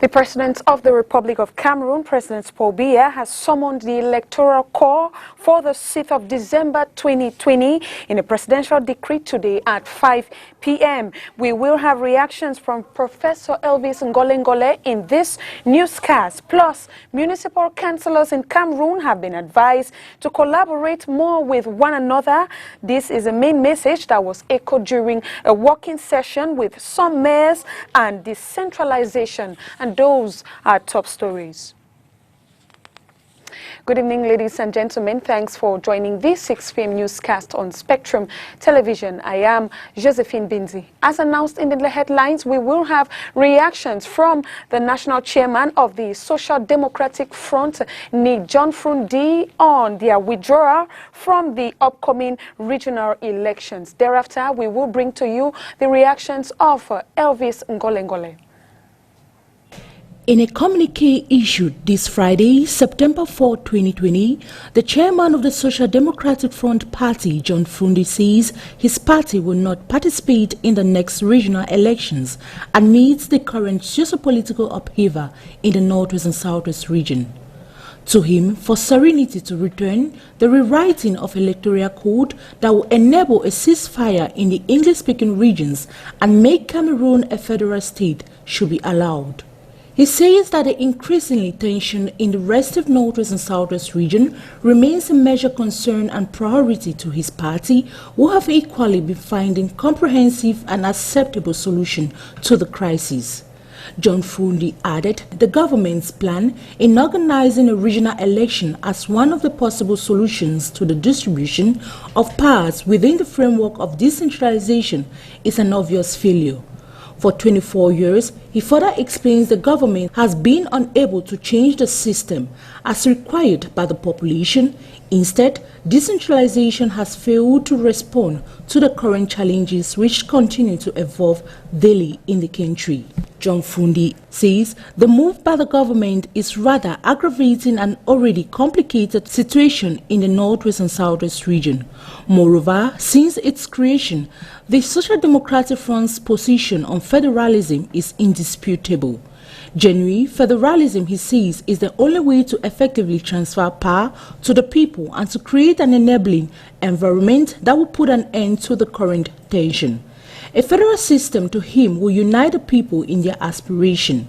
The President of the Republic of Cameroon, President Paul Biya, has summoned the Electoral call for the 6th of December 2020 in a presidential decree today at 5 p.m. We will have reactions from Professor Elvis Ngole in this newscast. Plus, municipal councillors in Cameroon have been advised to collaborate more with one another. This is a main message that was echoed during a working session with some mayors and decentralization. And those are top stories. Good evening, ladies and gentlemen. Thanks for joining this 6 p.m. newscast on Spectrum Television. I am Josephine Bindzi. As announced in the headlines, we will have reactions from the national chairman of the Social Democratic Front, Josephine, on their withdrawal from the upcoming regional elections. Thereafter, we will bring to you the reactions of Elvis Ngole. In a communique issued this Friday, September 4, 2020, the chairman of the Social Democratic Front Party, Josephine, says his party will not participate in the next regional elections amidst the current sociopolitical upheaval in the Northwest and Southwest region. To him, for serenity to return, the rewriting of electoral code that will enable a ceasefire in the English-speaking regions and make Cameroon a federal state should be allowed. He says that the increasingly tension in the restive Northwest and Southwest region remains a major concern and priority to his party, who have equally been finding comprehensive and acceptable solution to the crisis. Josephine added the government's plan in organizing a regional election as one of the possible solutions to the distribution of powers within the framework of decentralization is an obvious failure. For 24 years, he further explains the government has been unable to change the system as required by the population. Instead, decentralization has failed to respond to the current challenges which continue to evolve daily in the country. Josephine says the move by the government is rather aggravating an already complicated situation in the Northwest and Southwest region. Moreover, since its creation, the Social Democratic Front's position on federalism is indisputable. Genuine federalism, he says, is the only way to effectively transfer power to the people and to create an enabling environment that will put an end to the current tension. A federal system, to him, will unite the people in their aspiration.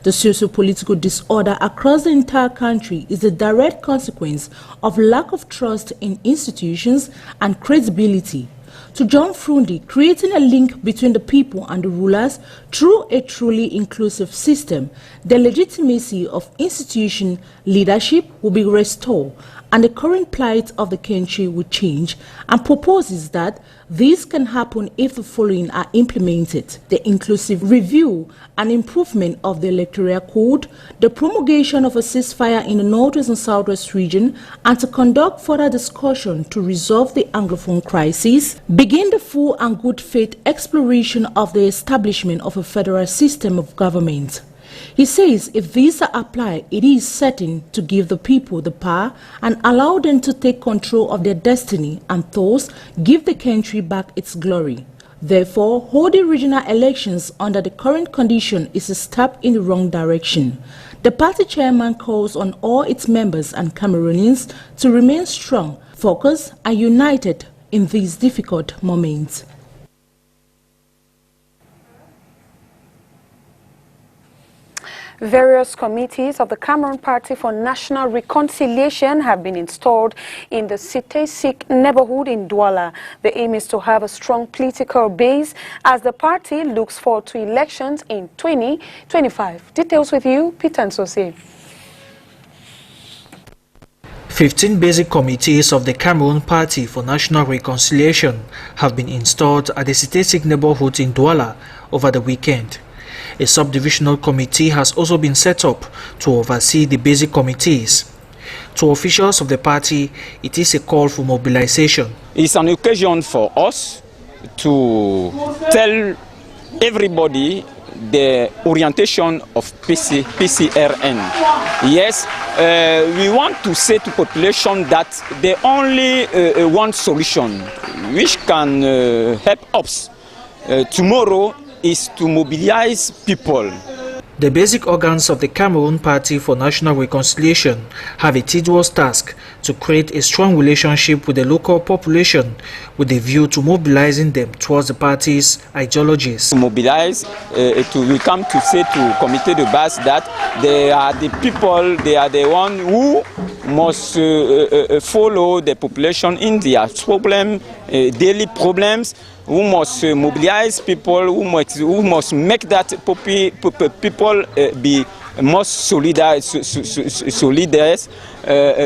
The socio-political disorder across the entire country is a direct consequence of lack of trust in institutions and credibility. To Josephine, creating a link between the people and the rulers through a truly inclusive system, the legitimacy of institution leadership will be restored and the current plight of the country will change, and proposes that this can happen if the following are implemented: the inclusive review and improvement of the electoral code, the promulgation of a ceasefire in the Northwest and Southwest region, and to conduct further discussion to resolve the Anglophone crisis, begin the full and good faith exploration of the establishment of a federal system of government. He says if these are applied, it is certain to give the people the power and allow them to take control of their destiny and thus give the country back its glory. Therefore, holding regional elections under the current condition is a step in the wrong direction. The party chairman calls on all its members and Cameroonians to remain strong, focused and united in these difficult moments. Various committees of the Cameroon Party for National Reconciliation have been installed in the Sitesik neighborhood in Douala. The aim is to have a strong political base as the party looks forward to elections in 2025. Details with you, Peter Nsose. 15 basic committees of the Cameroon Party for National Reconciliation have been installed at the Sitesik neighborhood in Douala over the weekend. A subdivisional committee has also been set up to oversee the basic committees. To officials of the party, it is a call for mobilization. It's an occasion for us to tell everybody the orientation of PCRN. Yes, we want to say to population that the only one solution which can help us tomorrow is to mobilize people. The basic organs of the Cameroon Party for National Reconciliation have a tedious task to create a strong relationship with the local population with a view to mobilizing them towards the party's ideologies. To mobilize, we come to say to Comité de Base that they are the people, they are the one who must follow the population in their problem, daily problems, who must mobilize people, who must make that people be most solidarious,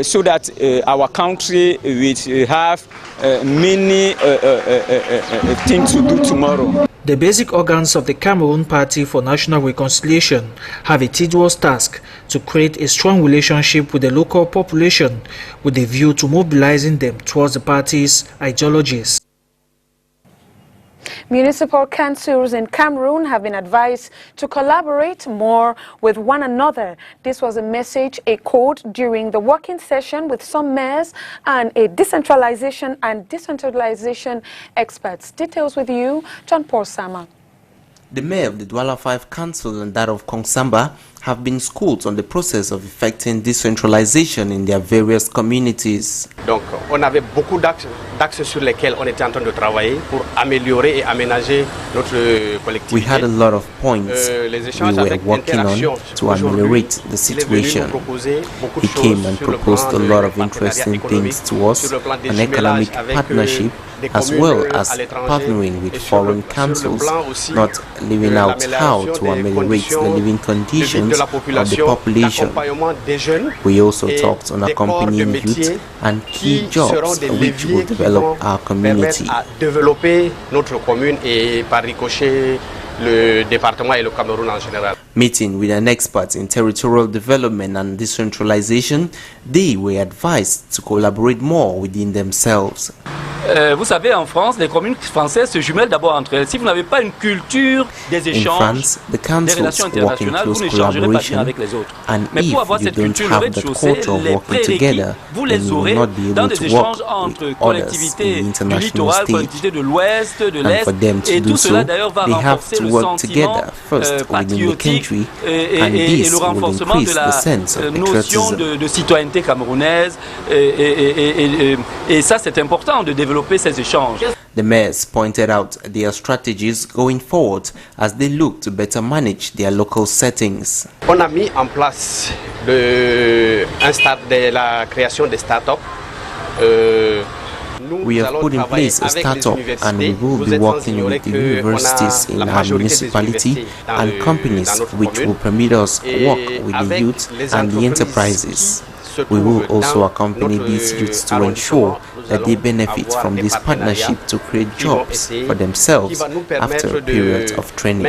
so that our country will have many things to do tomorrow. The basic organs of the Cameroon Party for National Reconciliation have a tedious task to create a strong relationship with the local population with a view to mobilizing them towards the party's ideologies. Municipal councils in Cameroon have been advised to collaborate more with one another. This was a message echoed during the working session with some mayors and a decentralization experts. Details with you, John Paul Sama. The mayor of the Douala 5 Council and that of Kongsamba have been schooled on the process of effecting decentralization in their various communities. Donc, on avait beaucoup d'axes sur lesquels on était en train de travailler pour améliorer et aménager notre collectivité. We had a lot of points we were working on to ameliorate the situation. He came and proposed a lot of interesting things to us, an economic partnership, as well as partnering with foreign councils, not leaving out how to ameliorate the living conditions of the population. We also talked on accompanying youth and key jobs which will develop our community. Le département et le Cameroun en général. Meeting with an expert in territorial development and decentralization, they were advised to collaborate more within themselves. Vous savez, en France, les communes françaises se jumellent d'abord entre elles. Si vous n'avez pas une culture des échanges, des relations internationales, vous n'échangerez pas bien avec les autres. Mais pour avoir cette culture au rez-de-chaussée, les prérequis, vous les aurez dans des échanges entre collectivités du littoral, collectivités de l'ouest, de l'est, et tout cela d'ailleurs va renforcer le sentiment patriotique et le renforcement de la notion de citoyenneté camerounaise. Et ça, c'est important de développer ces échanges. The mayors pointed out their strategies going forward as they look to better manage their local settings. On a mis en place la création des start-up. We have put in place a startup and we will be working with the universities in our municipality and companies which will permit us work with the youth and the enterprises. We will also accompany these youths to ensure that they benefit from this partnership to create jobs for themselves after a period of training.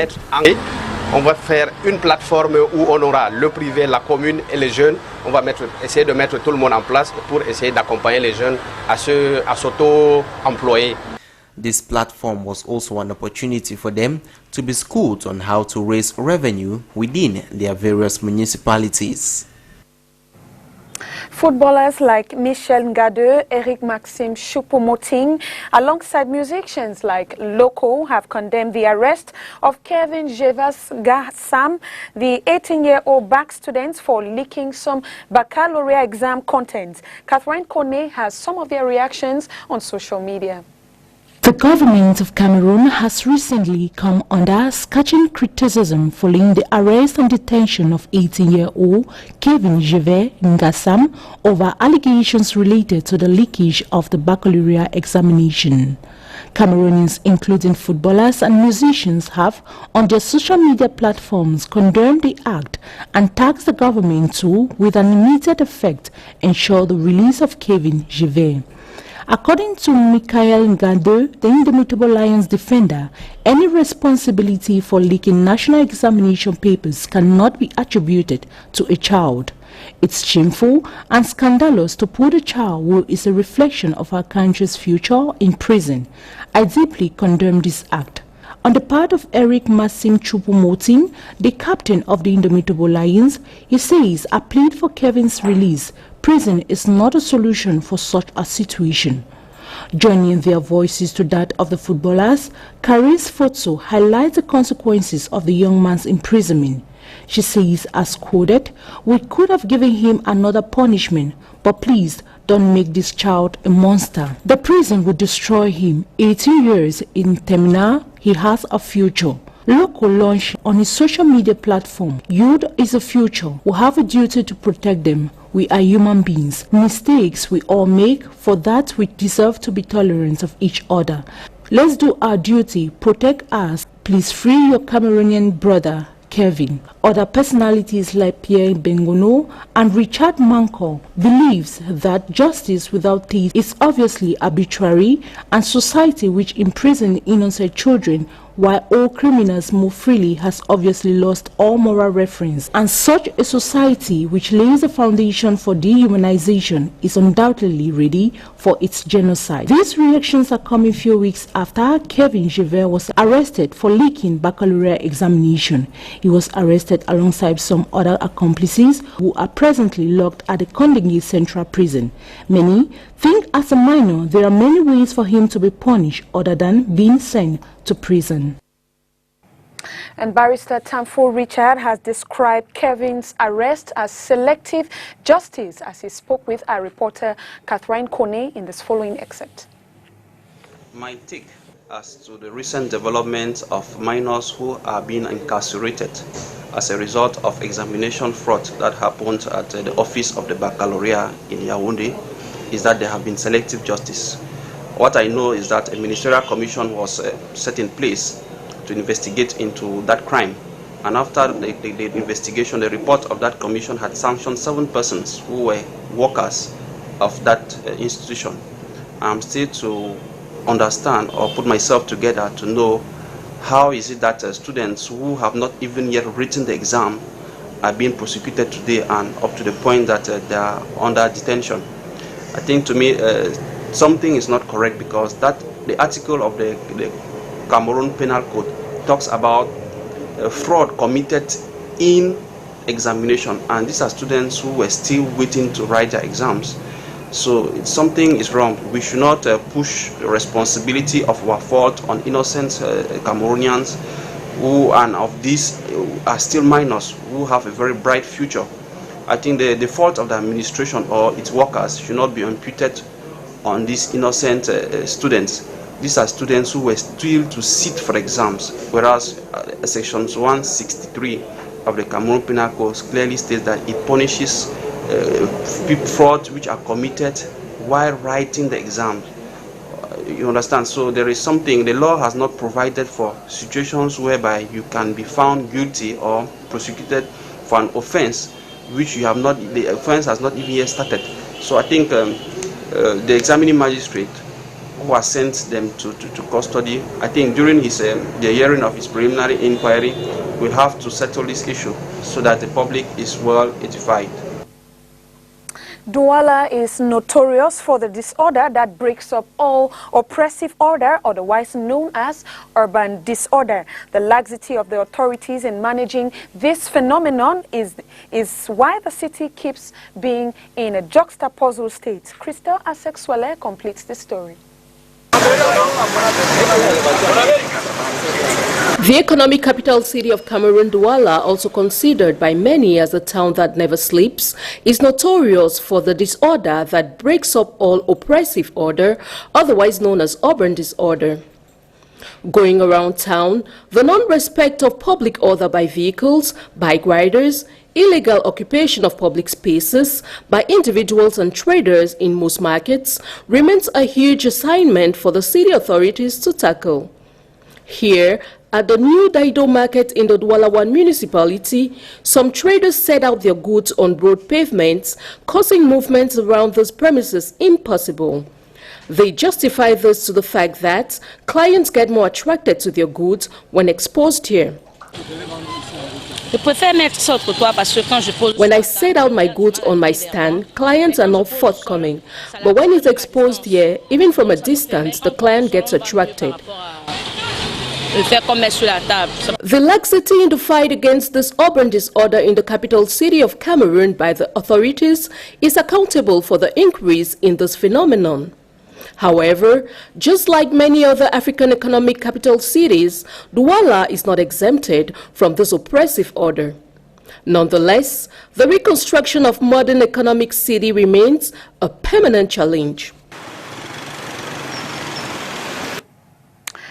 On va faire une plateforme où on aura le privé, la commune et les jeunes. On va essayer de mettre tout le monde en place pour essayer d'accompagner les jeunes à s'auto-employer. This platform was also an opportunity for them to be schooled on how to raise revenue within their various municipalities. Footballers like Michel Ngade, Eric Maxime Choupo-Moting, alongside musicians like Loco, have condemned the arrest of Kevin Jevas Gassam, the 18-year-old bac student, for leaking some baccalaureate exam content. Catherine Kone has some of their reactions on social media. The government of Cameroon has recently come under scathing criticism following the arrest and detention of 18-year-old Kevin Jevas Gassam over allegations related to the leakage of the baccalaureate examination. Cameroonians, including footballers and musicians, have on their social media platforms condemned the act and tasked the government to, with an immediate effect, ensure the release of Kevin Jevas. According to Michael Ngade, the Indomitable Lions defender, any responsibility for leaking national examination papers cannot be attributed to a child. It's shameful and scandalous to put a child who is a reflection of our country's future in prison. I deeply condemn this act. On the part of Eric Maxime Choupo-Moting, the captain of the Indomitable Lions, he says, "I plead for Kevin's release. Prison is not a solution for such a situation." Joining their voices to that of the footballers, Caris Fotso highlights the consequences of the young man's imprisonment. She says, as quoted, "We could have given him another punishment, but please don't make this child a monster. The prison will destroy him. 18 years in Temna, he has a future." Loco launched on his social media platform, "Youth is a future. We have a duty to protect them. We are human beings. Mistakes we all make, for that we deserve to be tolerant of each other. Let's do our duty. Protect us. Please free your Cameroonian brother, Kevin." Other personalities like Pierre Bengono and Richard Manko believes that justice without teeth is obviously arbitrary, and society which imprisons innocent children while all criminals move freely has obviously lost all moral reference, and such a society which lays the foundation for dehumanization is undoubtedly ready for its genocide. These reactions are coming few weeks after Kevin Jever was arrested for leaking baccalaureate examination. He was arrested alongside some other accomplices who are presently locked at the Kondengui Central Prison. Many think as a minor there are many ways for him to be punished other than being sent to prison. And Barrister Tamfo Richard has described Kevin's arrest as selective justice as he spoke with our reporter Catherine Kone in this following excerpt. My take as to the recent development of minors who are being incarcerated as a result of examination fraud that happened at the office of the Baccalaureate in Yaoundé is that there have been selective justice. What I know is that a ministerial commission was set in place to investigate into that crime. And after the investigation, the report of that commission had sanctioned 7 persons who were workers of that institution. I'm still to understand or put myself together to know how is it that students who have not even yet written the exam are being prosecuted today and up to the point that they are under detention. I think to me something is not correct, because the article of the Cameroon Penal Code talks about fraud committed in examination, and these are students who were still waiting to write their exams. So something is wrong. We should not push the responsibility of our fault on innocent Cameroonians who, and of these are still minors who have a very bright future. I think the fault of the administration or its workers should not be imputed on these innocent students. These are students who were still to sit for exams, whereas Section 163 of the Cameroon Penal Code clearly states that it punishes fraud which are committed while writing the exam. You understand? So there is something, the law has not provided for situations whereby you can be found guilty or prosecuted for an offense which you have not, the offense has not even yet started. So I think the examining magistrate who has sent them to custody, I think during his the hearing of his preliminary inquiry, will have to settle this issue so that the public is well edified. Douala is notorious for the disorder that breaks up all oppressive order, otherwise known as urban disorder. The laxity of the authorities in managing this phenomenon is why the city keeps being in a juxtaposed state. Crystal Asexwale completes the story. The economic capital city of Cameroon, Douala, also considered by many as a town that never sleeps, is notorious for the disorder that breaks up all oppressive order, otherwise known as urban disorder. Going around town, the non-respect of public order by vehicles, bike riders, illegal occupation of public spaces by individuals and traders in most markets remains a huge assignment for the city authorities to tackle. Here, at the new Daido market in the Douala 1 municipality, some traders set out their goods on broad pavements, causing movements around those premises impossible. They justify this to the fact that clients get more attracted to their goods when exposed here. When I set out my goods on my stand, clients are not forthcoming. But when it's exposed here, even from a distance, the client gets attracted. The laxity in the fight against this urban disorder in the capital city of Cameroon by the authorities is accountable for the increase in this phenomenon. However, just like many other African economic capital cities, Douala is not exempted from this oppressive order. Nonetheless, the reconstruction of modern economic city remains a permanent challenge.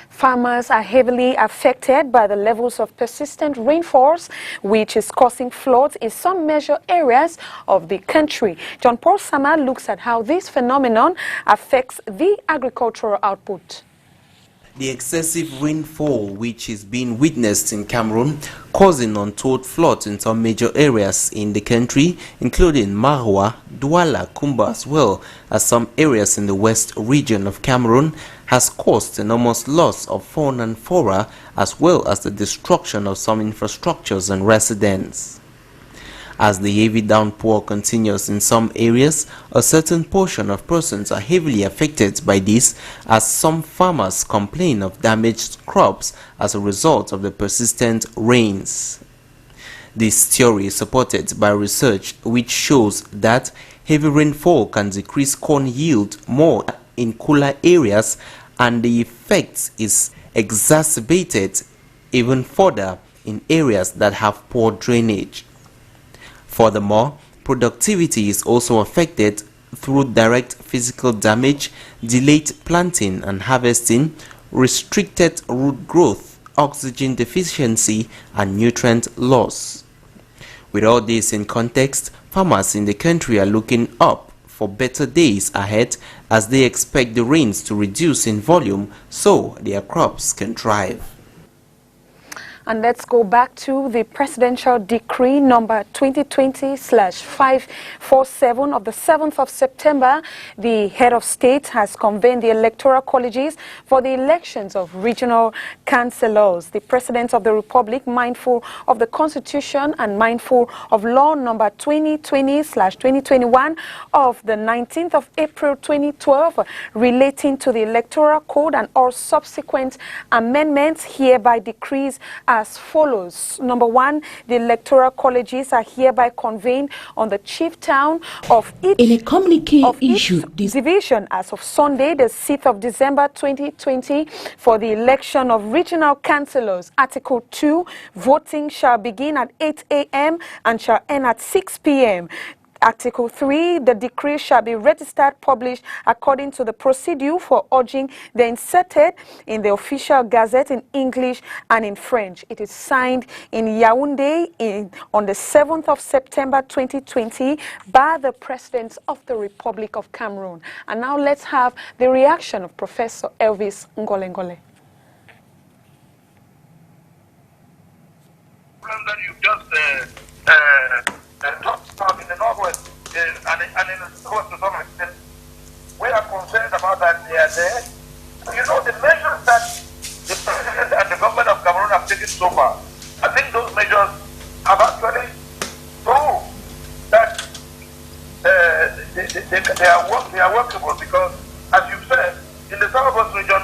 Farmers are heavily affected by the levels of persistent rainfalls, which is causing floods in some major areas of the country. John Paul Sama looks at how this phenomenon affects the agricultural output. The excessive rainfall which is being witnessed in Cameroon causing untold floods in some major areas in the country, including Marwa, Douala, Kumba, as well as some areas in the west region of Cameroon, has caused enormous loss of fauna and flora as well as the destruction of some infrastructures and residents. As the heavy downpour continues in some areas, a certain portion of persons are heavily affected by this, as some farmers complain of damaged crops as a result of the persistent rains. This theory is supported by research which shows that heavy rainfall can decrease corn yield more in cooler areas, and the effect is exacerbated even further in areas that have poor drainage. Furthermore, productivity is also affected through direct physical damage, delayed planting and harvesting, restricted root growth, oxygen deficiency, and nutrient loss. With all this in context, farmers in the country are looking up for better days ahead as they expect the rains to reduce in volume so their crops can thrive. And let's go back to the presidential decree number 2020/547 of the 7th of September. The head of state has convened the electoral colleges for the elections of regional councillors. The president of the republic, mindful of the constitution and mindful of law number 2020/2021 of the 19th of April 2012 relating to the electoral code and all subsequent amendments, hereby decrees as follows. Number one, the electoral colleges are hereby convened on the chief town of each division as of Sunday, the 6th of December 2020, for the election of regional councillors. Article 2, voting shall begin at 8 a.m. and shall end at 6 p.m. Article 3, the decree shall be registered, published according to the procedure for urging the inserted in the official gazette in English and in French. It is signed in Yaoundé on the 7th of September 2020 by the President of the Republic of Cameroon. And now let's have the reaction of Professor Elvis Ngole. That you just talked about in the Northwest and in the South to some extent, we are concerned about that they are there. You know, the measures that the President and the government of Cameroon have taken so far, I think those measures have actually proved that they are workable, because, as you said, in the Southwest region,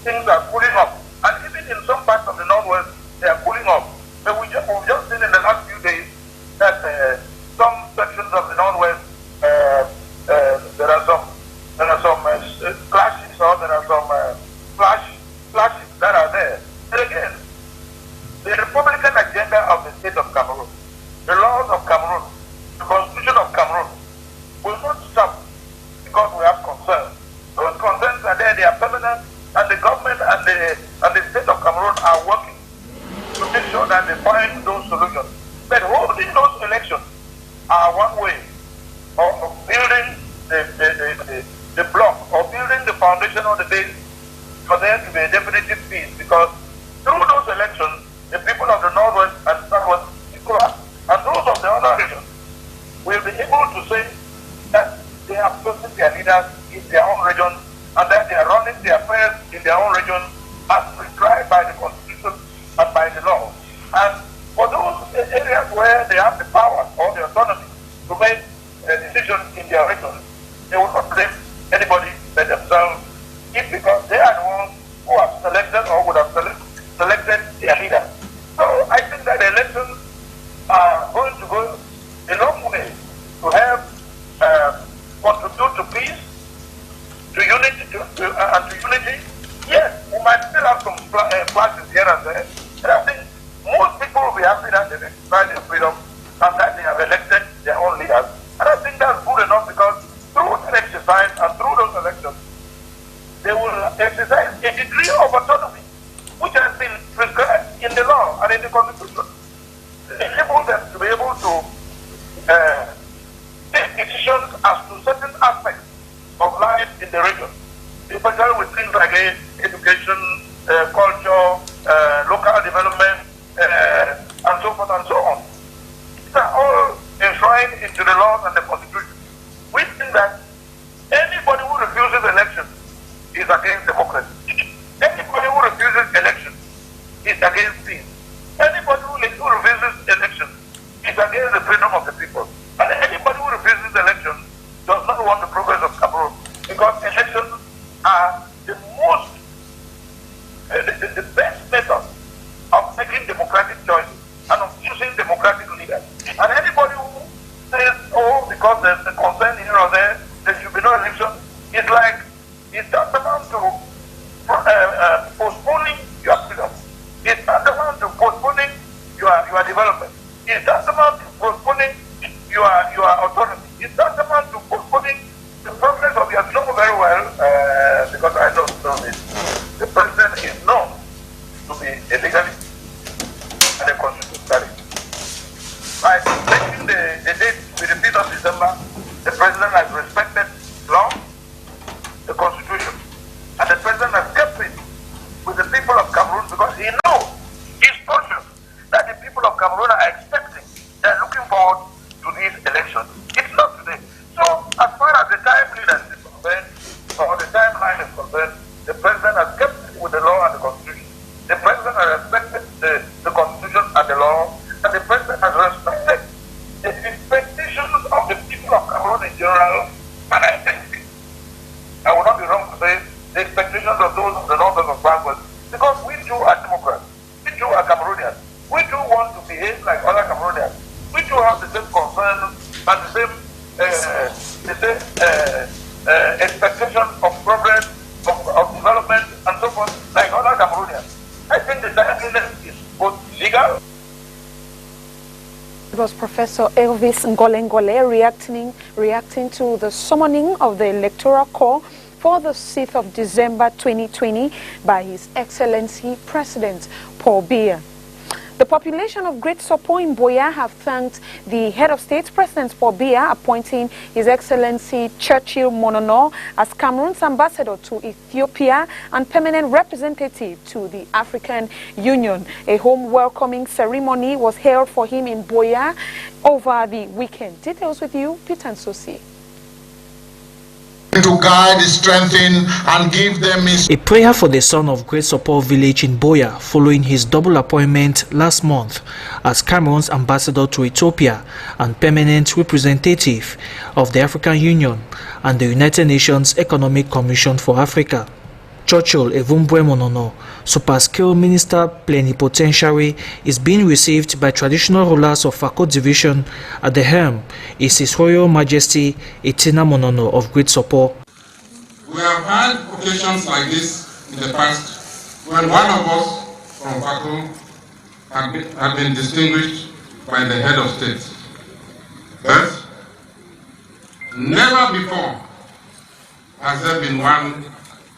things are cooling up. And even in some parts of the Northwest, they are cooling up. But we've just seen in the last few days that some sections of the Northwest, there are some clashes, or there are some flashes that are there. And again, the Republican agenda of the state of Cameroon, the laws of Cameroon, the constitution of Cameroon will not stop because we have concerns. Those concerns are there, they are permanent, and the government and the state of Cameroon are working to make sure that they find those solutions. But holding those elections are one way of building the block, or building the foundation or the base for there to be a definitive peace, because through those elections, the people of the Northwest and Southwest, and those of the other regions will be able to say that they have chosen their leaders in their own region, and that they are running their affairs in their own region as prescribed by the constitution and by the law. And for those areas where they have the power or the autonomy to make a decision in their region, they will not blame anybody but themselves, if because they are the ones who have selected or would have selected their leader. So I think that the elections are going to go a long way to help contribute to peace, to unity, and to unity. Yes, we might still have some clashes here and there, but I think most people will be happy that they exercise their freedom they will exercise a degree of autonomy which has been prescribed in the law and in the constitution, enable them to be able to take decisions as to certain aspects of life in the region, especially with things like education, culture, local development, and so forth and so on. These are all enshrined into the laws and the constitution. We think that anybody who refuses election is against democracy. Anybody who refuses election is against peace. Anybody who refuses election is against the freedom of the people. And anybody who refuses election does not want the progress of Cameroon, because elections are the most, the best method of making democratic choices and of choosing democratic leaders. And anybody who says, oh, because there's a concern here or there should be no election, it's like, it's tantamount to postponing your freedom. It's tantamount to postponing your development. It's tantamount to postponing your autonomy. It's tantamount to postponing the progress of your know very well, because I don't know this. The president is known to be a legalist and a constitutionalist. By taking the date to the 5th of December, the president has respected law, the constitution, and the president has kept it with the people of Cameroon, because he knows, he's conscious that the people of Cameroon are expecting, they're looking forward to these elections. It's not today. So, as far as the timeliness is concerned, or the timeline is concerned, the president has kept it with the law and the constitution. The president has respected the constitution and the law, and the president has respected the expectations of the people of Cameroon in general, and I think, I would not be wrong to say, the expectations of those of the north and of southwest, because we too are Democrats, we too are Cameroonians, we too want to behave like other Cameroonians, we too have the same concerns and the same expectations of progress, of development, and so forth, like other Cameroonians. I think the timeliness is both legal. It was Professor Elvis Ngolengole reacting to the summoning of the Electoral Corps for the 6th of December 2020 by His Excellency President Paul Biya. The population of Great Sopo in Biya have thanked the head of state, President Paul Biya, appointing His Excellency Churchill Monono as Cameroon's ambassador to Ethiopia and permanent representative to the African Union. A home welcoming ceremony was held for him in Biya over the weekend. Details with you, Peter Nsosi. To guide, strengthen, and give them a prayer for the son of Great Sopo village in Biya following his double appointment last month as Cameroon's ambassador to Ethiopia and permanent representative of the African Union and the United Nations Economic Commission for Africa. Churchill Evumbwe Monono, super skilled minister plenipotentiary, is being received by traditional rulers of Fako division. At the helm is His Royal Majesty Etina Monono of Great Sopo. We have had occasions like this in the past when one of us from Fako had been distinguished by the head of state. But never before has there been one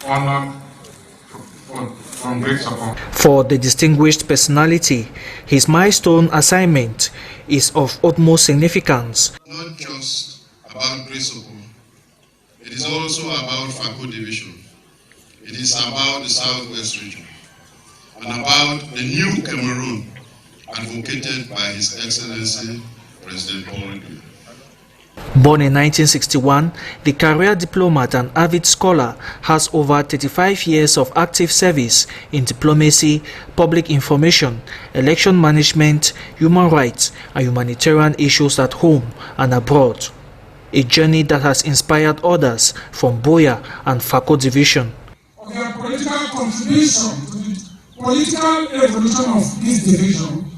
honor from Great Sopo. For the distinguished personality, his milestone assignment is of utmost significance. Not just about Great Sopo, it is also about Fako Division. It is about the Southwest region and about the new Cameroon advocated by His Excellency President Paul Biya. Born in 1961, the career diplomat and avid scholar has over 35 years of active service in diplomacy, public information, election management, human rights, and humanitarian issues at home and abroad. A journey that has inspired others from Biya and Fako division. Of your political contribution to the political evolution of this division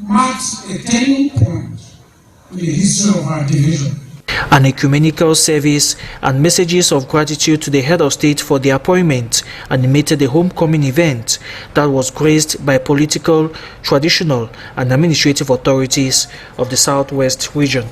marks a turning point in the history of our division. An ecumenical service and messages of gratitude to the head of state for the appointment animated the homecoming event that was graced by political, traditional, and administrative authorities of the Southwest region.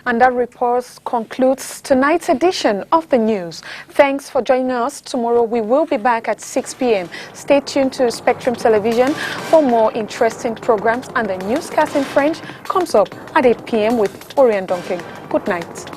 And that report concludes tonight's edition of the news. Thanks for joining us. Tomorrow we will be back at 6 p.m. Stay tuned to Spectrum Television for more interesting programs, and the newscast in French comes up at 8 p.m. with Orient Duncan. Good night.